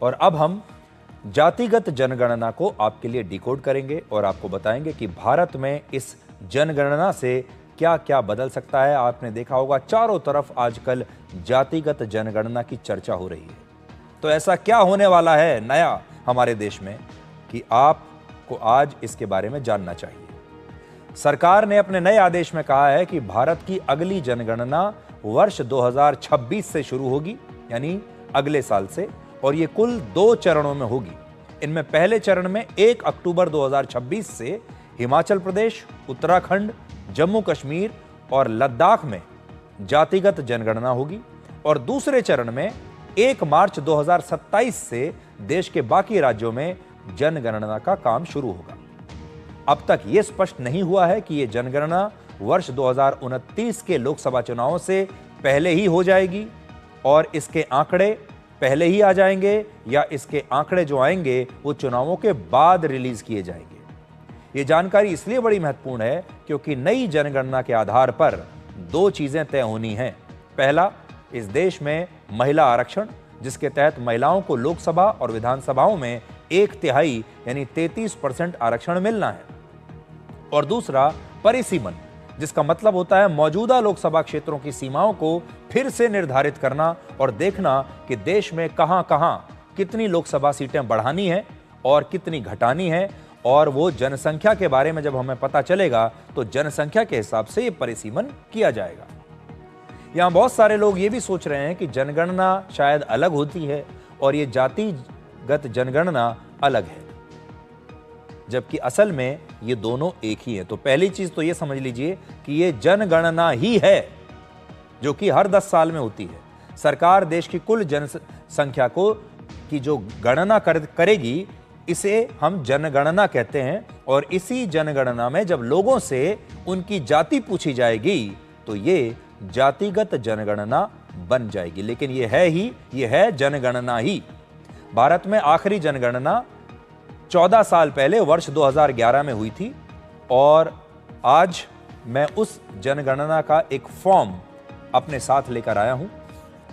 और अब हम जातिगत जनगणना को आपके लिए डिकोड करेंगे और आपको बताएंगे कि भारत में इस जनगणना से क्या क्या बदल सकता है। आपने देखा होगा चारों तरफ आजकल जातिगत जनगणना की चर्चा हो रही है। तो ऐसा क्या होने वाला है नया हमारे देश में कि आपको आज इसके बारे में जानना चाहिए। सरकार ने अपने नए आदेश में कहा है कि भारत की अगली जनगणना वर्ष 2026 से शुरू होगी, यानी अगले साल से, और ये कुल 2 चरणों में होगी। इनमें पहले चरण में 1 अक्टूबर 2026 से हिमाचल प्रदेश, उत्तराखंड, जम्मू कश्मीर और लद्दाख में जातिगत जनगणना होगी और दूसरे चरण में 1 मार्च 2027 से देश के बाकी राज्यों में जनगणना का काम शुरू होगा। अब तक यह स्पष्ट नहीं हुआ है कि यह जनगणना वर्ष 2029 के लोकसभा चुनावों से पहले ही हो जाएगी और इसके आंकड़े पहले ही आ जाएंगे या इसके आंकड़े जो आएंगे वो चुनावों के बाद रिलीज किए जाएंगे। ये जानकारी इसलिए बड़ी महत्वपूर्ण है क्योंकि नई जनगणना के आधार पर 2 चीजें तय होनी हैं। पहला, इस देश में महिला आरक्षण, जिसके तहत महिलाओं को लोकसभा और विधानसभाओं में 1/3 यानी 33% आरक्षण मिलना है। और दूसरा, परिसीमन, जिसका मतलब होता है मौजूदा लोकसभा क्षेत्रों की सीमाओं को फिर से निर्धारित करना और देखना कि देश में कहां-कहां कितनी लोकसभा सीटें बढ़ानी है और कितनी घटानी है। और वो जनसंख्या के बारे में जब हमें पता चलेगा तो जनसंख्या के हिसाब से ये परिसीमन किया जाएगा। यहां बहुत सारे लोग ये भी सोच रहे हैं कि जनगणना शायद अलग होती है और ये जातिगत जनगणना अलग है, जबकि असल में ये दोनों एक ही है। तो पहली चीज तो ये समझ लीजिए कि ये जनगणना ही है जो कि हर 10 साल में होती है। सरकार देश की कुल जनसंख्या को की जो गणना करेगी इसे हम जनगणना कहते हैं और इसी जनगणना में जब लोगों से उनकी जाति पूछी जाएगी तो ये जातिगत जनगणना बन जाएगी। लेकिन ये है जनगणना ही। भारत में आखिरी जनगणना 14 साल पहले वर्ष 2011 में हुई थी और आज मैं उस जनगणना का एक फॉर्म अपने साथ लेकर आया हूं।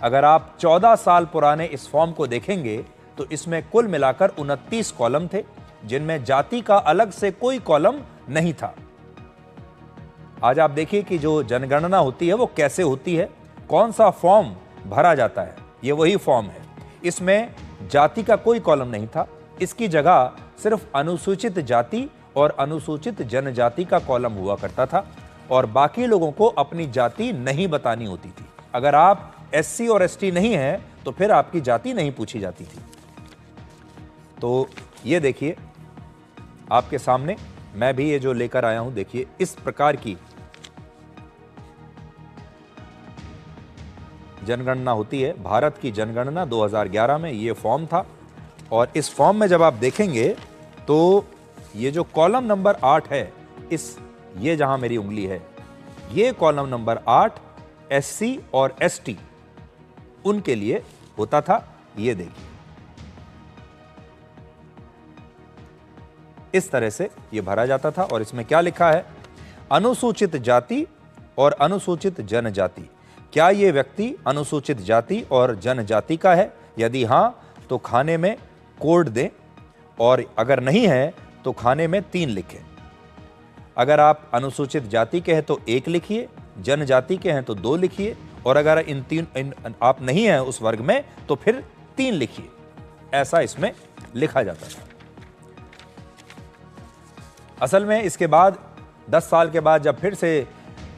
अगर आप 14 साल पुराने इस फॉर्म को देखेंगे तो इसमें कुल मिलाकर 29 कॉलम थे, जिनमें जाति का अलग से कोई कॉलम नहीं था। आज आप देखिए कि जो जनगणना होती है वो कैसे होती है, कौन सा फॉर्म भरा जाता है। ये वही फॉर्म है। इसमें जाति का कोई कॉलम नहीं था। इसकी जगह सिर्फ अनुसूचित जाति और अनुसूचित जनजाति का कॉलम हुआ करता था और बाकी लोगों को अपनी जाति नहीं बतानी होती थी। अगर आप SC और ST नहीं हैं तो फिर आपकी जाति नहीं पूछी जाती थी। तो ये देखिए आपके सामने मैं भी ये जो लेकर आया हूं, देखिए इस प्रकार की जनगणना होती है। भारत की जनगणना 2011 में ये फॉर्म था और इस फॉर्म में जब आप देखेंगे तो ये जो कॉलम नंबर 8 है, ये जहां मेरी उंगली है, ये कॉलम नंबर 8 SC और ST उनके लिए होता था। ये देखिए इस तरह से ये भरा जाता था और इसमें क्या लिखा है, अनुसूचित जाति और अनुसूचित जनजाति। क्या ये व्यक्ति अनुसूचित जाति और जनजाति का है? यदि हां तो खाने में कोड दें और अगर नहीं है तो खाने में 3 लिखें। अगर आप अनुसूचित जाति के हैं तो 1 लिखिए, जनजाति के हैं तो 2 लिखिए और अगर आप नहीं हैं उस वर्ग में तो फिर 3 लिखिए। ऐसा इसमें लिखा जाता था। असल में इसके बाद 10 साल के बाद जब फिर से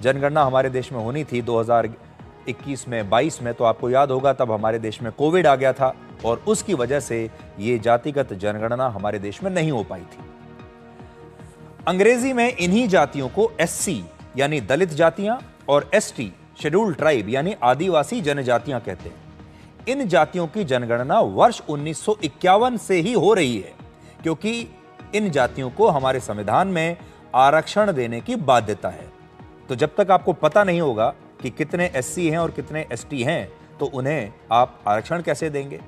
जनगणना हमारे देश में होनी थी 2021 में 22 में, तो आपको याद होगा तब हमारे देश में कोविड आ गया था और उसकी वजह से ये जातिगत जनगणना हमारे देश में नहीं हो पाई थी। अंग्रेजी में इन्हीं जातियों को SC यानी दलित जातियां और ST शेड्यूल्ड ट्राइब यानी आदिवासी जनजातियां कहते हैं। इन जातियों की जनगणना वर्ष 1951 से ही हो रही है क्योंकि इन जातियों को हमारे संविधान में आरक्षण देने की बाध्यता है। तो जब तक आपको पता नहीं होगा कि कितने SC हैं और कितने ST हैं तो उन्हें आप आरक्षण कैसे देंगे।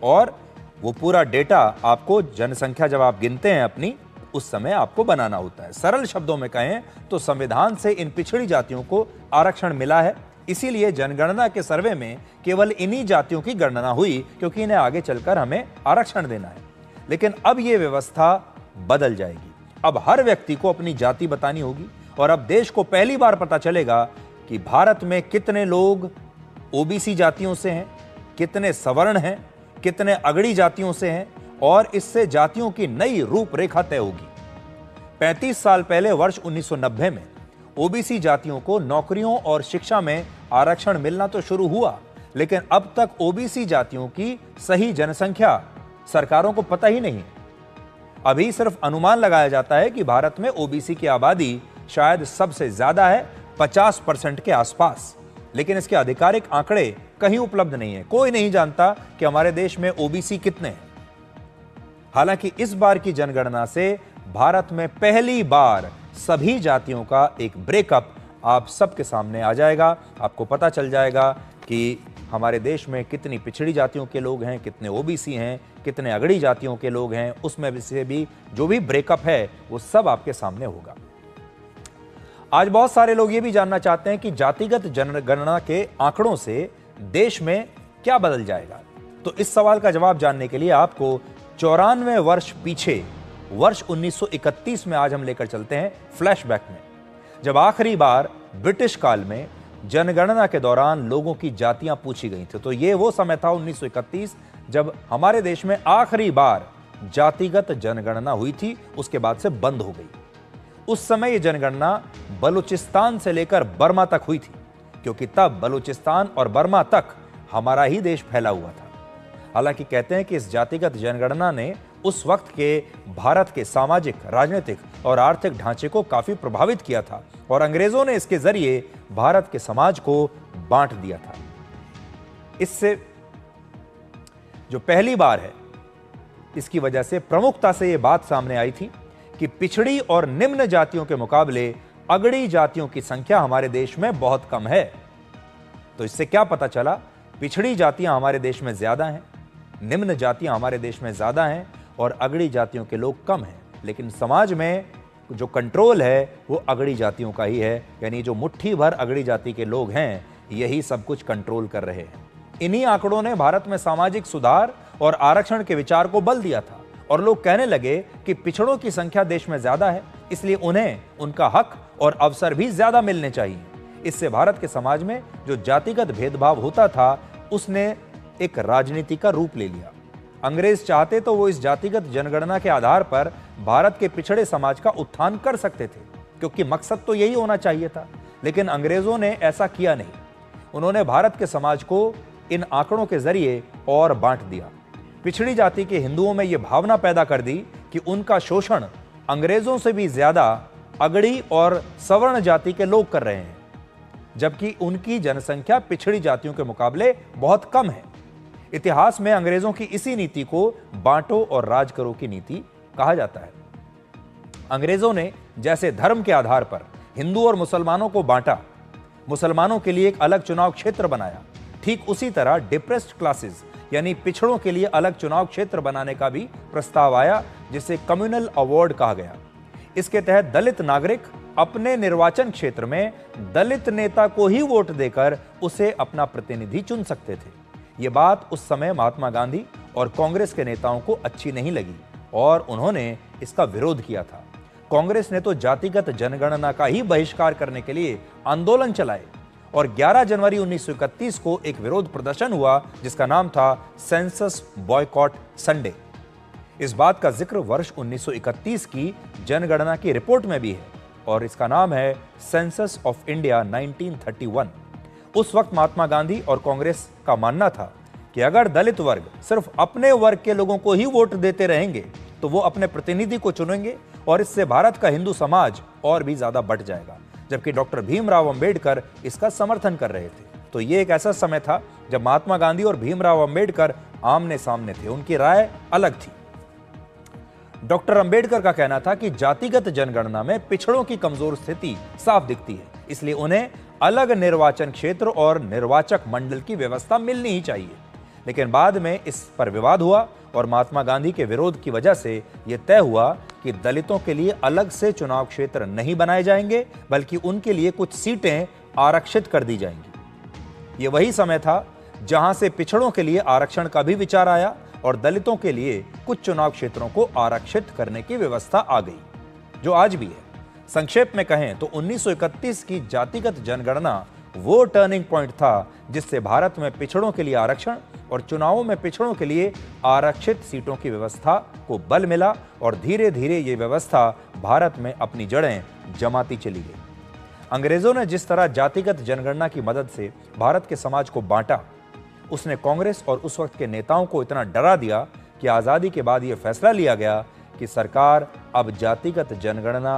और वो पूरा डेटा आपको जनसंख्या जब आप गिनते हैं अपनी, उस समय आपको बनाना होता है। सरल शब्दों में कहें तो संविधान से इन पिछड़ी जातियों को आरक्षण मिला है इसीलिए जनगणना के सर्वे में केवल इन्हीं जातियों की गणना हुई, क्योंकि इन्हें आगे चलकर हमें आरक्षण देना है। लेकिन अब यह व्यवस्था बदल जाएगी। अब हर व्यक्ति को अपनी जाति बतानी होगी और अब देश को पहली बार पता चलेगा कि भारत में कितने लोग ओबीसी जातियों से हैं, कितने सवर्ण हैं, कितने अगड़ी जातियों से हैं, और इससे जातियों की नई रूपरेखा तय होगी। 35 साल पहले वर्ष 1990 में ओबीसी जातियों को नौकरियों और शिक्षा में आरक्षण मिलना तो शुरू हुआ, लेकिन अब तक ओबीसी जातियों की सही जनसंख्या सरकारों को पता ही नहीं है। अभी सिर्फ अनुमान लगाया जाता है कि भारत में ओबीसी की आबादी शायद सबसे ज्यादा है, 50% के आसपास, लेकिन इसके आधिकारिक आंकड़े कहीं उपलब्ध नहीं है। कोई नहीं जानता कि हमारे देश में ओबीसी कितने हैं। हालांकि इस बार की जनगणना से भारत में पहली बार सभी जातियों का एक ब्रेकअप आप सबके सामने आ जाएगा। आपको पता चल जाएगा कि हमारे देश में कितनी पिछड़ी जातियों के लोग हैं, कितने ओबीसी हैं, कितने अगड़ी जातियों के लोग हैं। उसमें से भी जो भी ब्रेकअप है वो सब आपके सामने होगा। आज बहुत सारे लोग ये भी जानना चाहते हैं कि जातिगत जनगणना के आंकड़ों से देश में क्या बदल जाएगा। तो इस सवाल का जवाब जानने के लिए आपको 94 वर्ष पीछे वर्ष 1931 में आज हम लेकर चलते हैं, फ्लैशबैक में, जब आखिरी बार ब्रिटिश काल में जनगणना के दौरान लोगों की जातियां पूछी गई थी। तो ये वो समय था 1931 जब हमारे देश में आखिरी बार जातिगत जनगणना हुई थी, उसके बाद से बंद हो गई। उस समय यह जनगणना बलूचिस्तान से लेकर बर्मा तक हुई थी, क्योंकि तब बलूचिस्तान और बर्मा तक हमारा ही देश फैला हुआ था। हालांकि कहते हैं कि इस जातिगत जनगणना ने उस वक्त के भारत के सामाजिक, राजनीतिक और आर्थिक ढांचे को काफी प्रभावित किया था और अंग्रेजों ने इसके जरिए भारत के समाज को बांट दिया था। इससे जो पहली बार है, इसकी वजह से प्रमुखता से यह बात सामने आई थी कि पिछड़ी और निम्न जातियों के मुकाबले अगड़ी जातियों की संख्या हमारे देश में बहुत कम है। तो इससे क्या पता चला? पिछड़ी जातियां हमारे देश में ज्यादा हैं, निम्न जातियां हमारे देश में ज्यादा हैं और अगड़ी जातियों के लोग कम हैं। लेकिन समाज में जो कंट्रोल है वो अगड़ी जातियों का ही है, यानी जो मुट्ठी भर अगड़ी जाति के लोग हैं यही सब कुछ कंट्रोल कर रहे हैं। इन्हीं आंकड़ों ने भारत में सामाजिक सुधार और आरक्षण के विचार को बल दिया था और लोग कहने लगे कि पिछड़ों की संख्या देश में ज्यादा है, इसलिए उन्हें उनका हक और अवसर भी ज्यादा मिलने चाहिए। इससे भारत के समाज में जो जातिगत भेदभाव होता था उसने एक राजनीति का रूप ले लिया। अंग्रेज चाहते तो वो इस जातिगत जनगणना के आधार पर भारत के पिछड़े समाज का उत्थान कर सकते थे, क्योंकि मकसद तो यही होना चाहिए था। लेकिन अंग्रेजों ने ऐसा किया नहीं। उन्होंने भारत के समाज को इन आंकड़ों के जरिए और बांट दिया। पिछड़ी जाति के हिंदुओं में यह भावना पैदा कर दी कि उनका शोषण अंग्रेजों से भी ज्यादा अगड़ी और सवर्ण जाति के लोग कर रहे हैं, जबकि उनकी जनसंख्या पिछड़ी जातियों के मुकाबले बहुत कम है। इतिहास में अंग्रेजों की इसी नीति को बांटो और राज करो की नीति कहा जाता है। अंग्रेजों ने जैसे धर्म के आधार पर हिंदू और मुसलमानों को बांटा, मुसलमानों के लिए एक अलग चुनाव क्षेत्र बनाया, ठीक उसी तरह डिप्रेस्ड क्लासेस यानी पिछड़ों के लिए अलग चुनाव क्षेत्र बनाने का भी प्रस्ताव आया, जिसे कम्युनल अवार्ड कहा गया। इसके तहत दलित नागरिक अपने निर्वाचन क्षेत्र में दलित नेता को ही वोट देकर उसे अपना प्रतिनिधि चुन सकते थे। यह बात उस समय महात्मा गांधी और कांग्रेस के नेताओं को अच्छी नहीं लगी और उन्होंने इसका विरोध किया था। कांग्रेस ने तो जातिगत जनगणना का ही बहिष्कार करने के लिए आंदोलन चलाए और 11 जनवरी 1931 को एक विरोध प्रदर्शन हुआ जिसका नाम था सेंसस बॉयकॉट संडे। इस बात का जिक्र वर्ष 1931 की जनगणना की रिपोर्ट में भी है और इसका नाम है सेंसस ऑफ इंडिया 1931। उस वक्त महात्मा गांधी और कांग्रेस का मानना था कि अगर दलित वर्ग सिर्फ अपने वर्ग के लोगों को ही वोट देते रहेंगे तो वो अपने प्रतिनिधि को चुनेंगे और इससे भारत का हिंदू समाज और भी ज्यादा बढ़ जाएगा, जबकि डॉक्टर भीमराव अंबेडकर इसका समर्थन कर रहे थे। तो ये एक ऐसा समय था जब महात्मा गांधी और भीमराव अंबेडकर आमने सामने थे, उनकी राय अलग थी। डॉक्टर अंबेडकर का कहना था कि जातिगत जनगणना में पिछड़ों की कमजोर स्थिति साफ दिखती है, इसलिए उन्हें अलग निर्वाचन क्षेत्र और निर्वाचक मंडल की व्यवस्था मिलनी ही चाहिए। लेकिन बाद में इस पर विवाद हुआ और महात्मा गांधी के विरोध की वजह से यह तय हुआ कि दलितों के लिए अलग से चुनाव क्षेत्र नहीं बनाए जाएंगे, बल्कि उनके लिए कुछ सीटें आरक्षित कर दी जाएंगी। ये वही समय था जहां से पिछड़ों के लिए आरक्षण का भी विचार आया और दलितों के लिए कुछ चुनाव क्षेत्रों को आरक्षित करने की व्यवस्था आ गई, जो आज भी है। संक्षेप में कहें तो 1931 की जातिगत जनगणना वो टर्निंग पॉइंट था जिससे भारत में पिछड़ों के लिए आरक्षण और चुनावों में पिछड़ों के लिए आरक्षित सीटों की व्यवस्था को बल मिला और धीरे धीरे ये व्यवस्था भारत में अपनी जड़ें जमाती चली गई। अंग्रेजों ने जिस तरह जातिगत जनगणना की मदद से भारत के समाज को बांटा, उसने कांग्रेस और उस वक्त के नेताओं को इतना डरा दिया कि आज़ादी के बाद यह फैसला लिया गया कि सरकार अब जातिगत जनगणना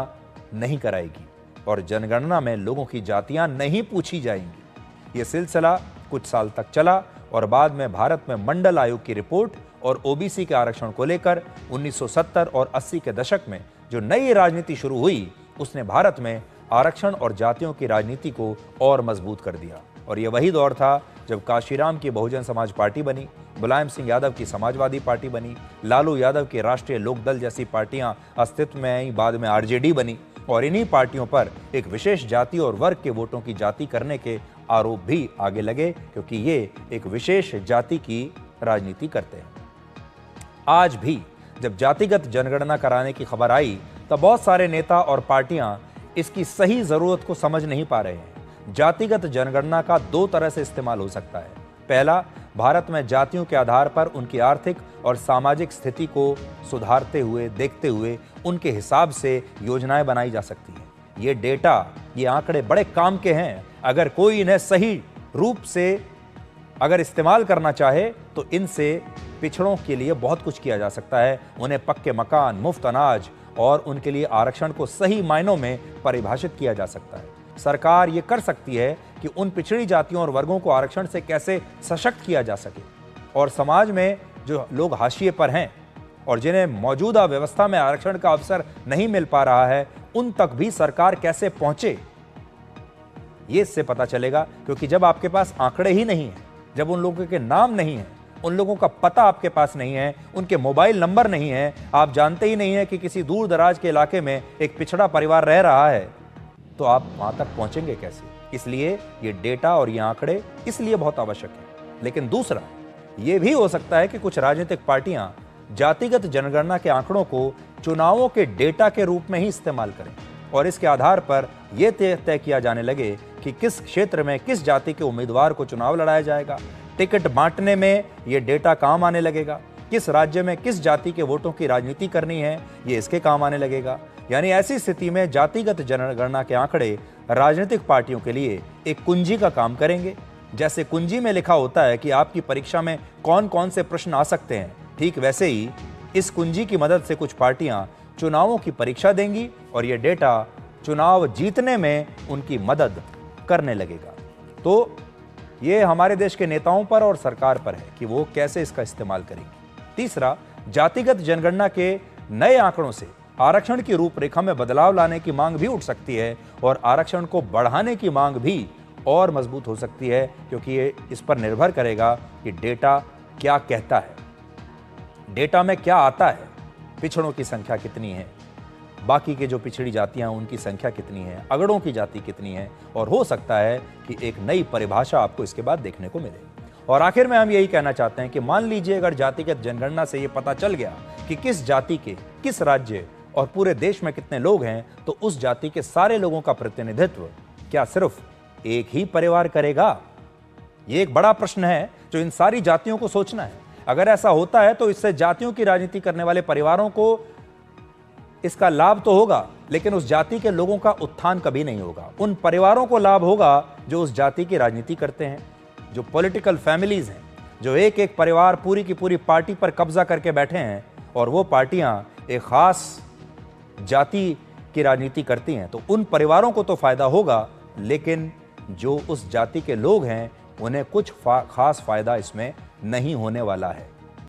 नहीं कराएगी और जनगणना में लोगों की जातियां नहीं पूछी जाएंगी। यह सिलसिला कुछ साल तक चला और बाद में भारत में मंडल आयोग की रिपोर्ट और ओबीसी के आरक्षण को लेकर 1970 और 80 के दशक में जो नई राजनीति शुरू हुई, उसने भारत में आरक्षण और जातियों की राजनीति को और मजबूत कर दिया। और यह वही दौर था जब काशीराम की बहुजन समाज पार्टी बनी, मुलायम सिंह यादव की समाजवादी पार्टी बनी, लालू यादव की राष्ट्रीय लोकदल जैसी पार्टियां अस्तित्व में आई, बाद में आरजेडी बनी और इन्हीं पार्टियों पर एक विशेष जाति और वर्ग के वोटों की जाति करने के आरोप भी आगे लगे, क्योंकि ये एक विशेष जाति की राजनीति करते हैं। आज भी जब जातिगत जनगणना कराने की खबर आई तब बहुत सारे नेता और पार्टियां इसकी सही जरूरत को समझ नहीं पा रहे हैं। जातिगत जनगणना का दो तरह से इस्तेमाल हो सकता है। पहला, भारत में जातियों के आधार पर उनकी आर्थिक और सामाजिक स्थिति को सुधारते हुए देखते हुए उनके हिसाब से योजनाएं बनाई जा सकती हैं। ये डेटा, ये आंकड़े बड़े काम के हैं। अगर कोई इन्हें सही रूप से अगर इस्तेमाल करना चाहे तो इनसे पिछड़ों के लिए बहुत कुछ किया जा सकता है। उन्हें पक्के मकान, मुफ्त अनाज और उनके लिए आरक्षण को सही मायनों में परिभाषित किया जा सकता है। सरकार ये कर सकती है कि उन पिछड़ी जातियों और वर्गों को आरक्षण से कैसे सशक्त किया जा सके और समाज में जो लोग हाशिए पर हैं और जिन्हें मौजूदा व्यवस्था में आरक्षण का अवसर नहीं मिल पा रहा है, उन तक भी सरकार कैसे पहुंचे, ये इससे पता चलेगा। क्योंकि जब आपके पास आंकड़े ही नहीं हैं, जब उन लोगों के नाम नहीं हैं, उन लोगों का पता आपके पास नहीं है, उनके मोबाइल नंबर नहीं है, आप जानते ही नहीं है कि किसी दूर दराज के इलाके में एक पिछड़ा परिवार रह रहा है, तो आप वहां तक पहुंचेंगे कैसे? इसलिए ये डेटा और ये आंकड़े इसलिए बहुत आवश्यक है। लेकिन दूसरा ये भी हो सकता है कि कुछ राजनीतिक पार्टियां जातिगत जनगणना के आंकड़ों को चुनावों के डेटा के रूप में ही इस्तेमाल करें और इसके आधार पर यह तय किया जाने लगे कि किस क्षेत्र में किस जाति के उम्मीदवार को चुनाव लड़ाया जाएगा। टिकट बांटने में यह डेटा काम आने लगेगा। किस राज्य में किस जाति के वोटों की राजनीति करनी है, ये इसके काम आने लगेगा। यानी ऐसी स्थिति में जातिगत जनगणना के आंकड़े राजनीतिक पार्टियों के लिए एक कुंजी का काम करेंगे। जैसे कुंजी में लिखा होता है कि आपकी परीक्षा में कौन कौन से प्रश्न आ सकते हैं, ठीक वैसे ही इस कुंजी की मदद से कुछ पार्टियां चुनावों की परीक्षा देंगी और यह डेटा चुनाव जीतने में उनकी मदद करने लगेगा। तो ये हमारे देश के नेताओं पर और सरकार पर है कि वो कैसे इसका इस्तेमाल करेंगी। तीसरा, जातिगत जनगणना के नए आंकड़ों से आरक्षण की रूपरेखा में बदलाव लाने की मांग भी उठ सकती है और आरक्षण को बढ़ाने की मांग भी और मजबूत हो सकती है, क्योंकि ये इस पर निर्भर करेगा कि डेटा क्या कहता है, डेटा में क्या आता है, पिछड़ों की संख्या कितनी है, बाकी के जो पिछड़ी जातियां उनकी संख्या कितनी है, अगड़ों की जाति कितनी है, और हो सकता है कि एक नई परिभाषा आपको इसके बाद देखने को मिले। और आखिर में हम यही कहना चाहते हैं कि मान लीजिए अगर जातिगत जनगणना से ये पता चल गया कि किस जाति के किस राज्य और पूरे देश में कितने लोग हैं, तो उस जाति के सारे लोगों का प्रतिनिधित्व क्या सिर्फ एक ही परिवार करेगा? ये एक बड़ा प्रश्न है जो इन सारी जातियों को सोचना है। अगर ऐसा होता है तो इससे जातियों की राजनीति करने वाले परिवारों को इसका लाभ तो होगा, लेकिन उस जाति के लोगों का उत्थान कभी नहीं होगा। उन परिवारों को लाभ होगा जो उस जाति की राजनीति करते हैं, जो पॉलिटिकल फैमिलीज हैं, जो एक एक परिवार पूरी की पूरी पार्टी पर कब्जा करके बैठे हैं और वो पार्टियां एक खास जाति की राजनीति करती हैं। तो उन परिवारों को तो फायदा होगा, लेकिन जो उस जाति के लोग हैं उन्हें कुछ खास फायदा इसमें नहीं होने वाला है।